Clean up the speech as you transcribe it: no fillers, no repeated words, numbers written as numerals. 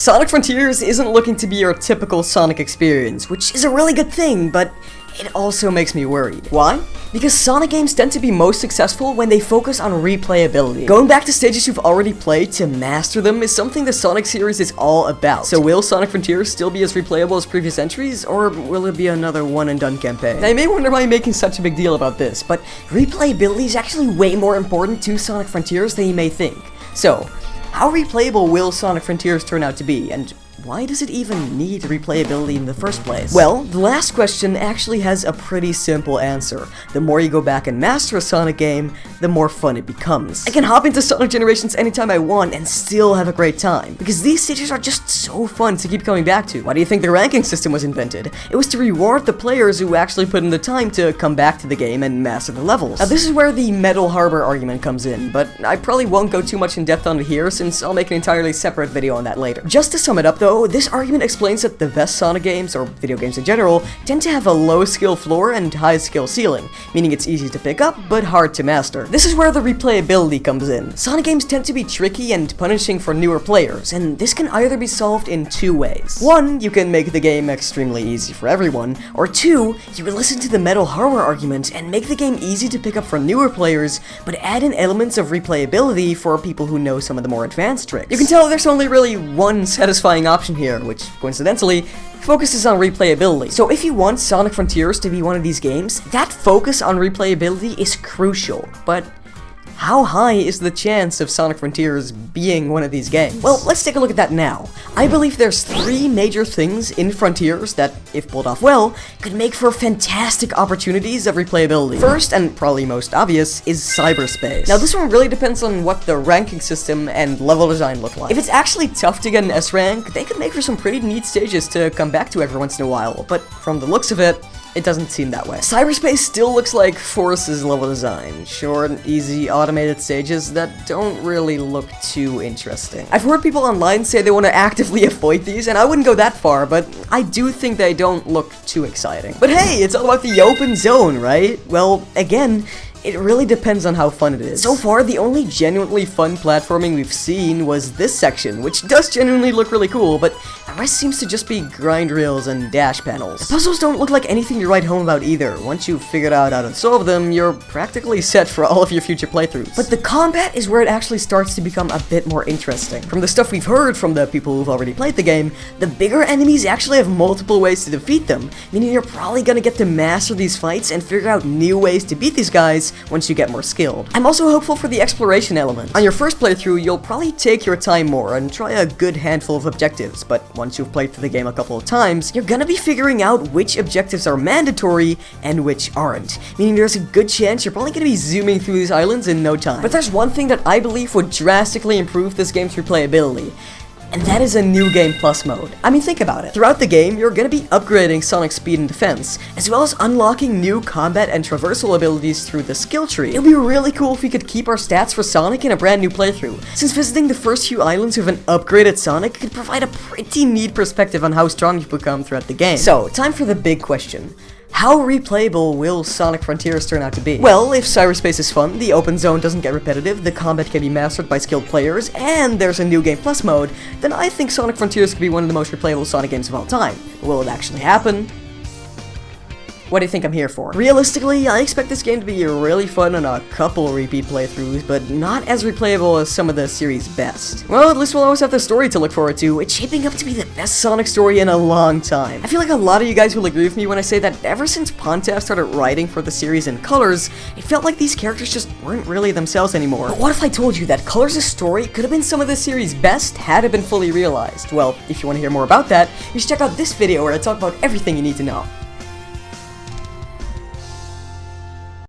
Sonic Frontiers isn't looking to be your typical Sonic experience, which is a really good thing, but it also makes me worried. Why? Because Sonic games tend to be most successful when they focus on replayability. Going back to stages you've already played to master them is something the Sonic series is all about. So will Sonic Frontiers still be as replayable as previous entries, or will it be another one-and-done campaign? Now you may wonder why I'm making such a big deal about this, but replayability is actually way more important to Sonic Frontiers than you may think. So, how replayable will Sonic Frontiers turn out to be, and why does it even need replayability in the first place? Well, the last question actually has a pretty simple answer. The more you go back and master a Sonic game, the more fun it becomes. I can hop into Sonic Generations anytime I want and still have a great time, because these stages are just so fun to keep coming back to. Why do you think the ranking system was invented? It was to reward the players who actually put in the time to come back to the game and master the levels. Now this is where the Metal Harbor argument comes in, but I probably won't go too much in depth on it here since I'll make an entirely separate video on that later. Just to sum it up though, this argument explains that the best Sonic games, or video games in general, tend to have a low skill floor and high skill ceiling, meaning it's easy to pick up, but hard to master. This is where the replayability comes in. Sonic games tend to be tricky and punishing for newer players, and this can either be solved in two ways. One, you can make the game extremely easy for everyone, or two, you can listen to the Metal Harbor argument and make the game easy to pick up for newer players, but add in elements of replayability for people who know some of the more advanced tricks. You can tell there's only really one satisfying option here, which, coincidentally, focuses on replayability. So if you want Sonic Frontiers to be one of these games, that focus on replayability is crucial, but how high is the chance of Sonic Frontiers being one of these games? Well, let's take a look at that now. I believe there's three major things in Frontiers that, if pulled off well, could make for fantastic opportunities of replayability. First, and probably most obvious, is cyberspace. Now this one really depends on what the ranking system and level design look like. If it's actually tough to get an S rank, they could make for some pretty neat stages to come back to every once in a while, but from the looks of it, it doesn't seem that way. Cyberspace still looks like Force's level design. Short, easy, automated stages that don't really look too interesting. I've heard people online say they want to actively avoid these, and I wouldn't go that far, but I do think they don't look too exciting. But hey, it's all about the open zone, right? Well, again, it really depends on how fun it is. So far, the only genuinely fun platforming we've seen was this section, which does genuinely look really cool, but the rest seems to just be grind rails and dash panels. The puzzles don't look like anything to write home about either. Once you've figured out how to solve them, you're practically set for all of your future playthroughs. But the combat is where it actually starts to become a bit more interesting. From the stuff we've heard from the people who've already played the game, the bigger enemies actually have multiple ways to defeat them, meaning you're probably gonna get to master these fights and figure out new ways to beat these guys once you get more skilled. I'm also hopeful for the exploration element. On your first playthrough, you'll probably take your time more and try a good handful of objectives, but once you've played through the game a couple of times, you're gonna be figuring out which objectives are mandatory and which aren't, meaning there's a good chance you're probably gonna be zooming through these islands in no time. But there's one thing that I believe would drastically improve this game's replayability, and that is a new game plus mode. I mean, think about it. Throughout the game, you're gonna be upgrading Sonic's speed and defense, as well as unlocking new combat and traversal abilities through the skill tree. It'd be really cool if we could keep our stats for Sonic in a brand new playthrough, since visiting the first few islands with an upgraded Sonic could provide a pretty neat perspective on how strong you've become throughout the game. So, time for the big question. How replayable will Sonic Frontiers turn out to be? Well, if cyberspace is fun, the open zone doesn't get repetitive, the combat can be mastered by skilled players, and there's a new game plus mode, then I think Sonic Frontiers could be one of the most replayable Sonic games of all time. Will it actually happen? What do you think I'm here for? Realistically, I expect this game to be really fun on a couple repeat playthroughs, but not as replayable as some of the series' best. Well, at least we'll always have the story to look forward to. It's shaping up to be the best Sonic story in a long time. I feel like a lot of you guys will agree with me when I say that ever since Pontaff started writing for the series in Colors, it felt like these characters just weren't really themselves anymore. But what if I told you that Colors' story could have been some of the series' best had it been fully realized? Well, if you want to hear more about that, you should check out this video where I talk about everything you need to know.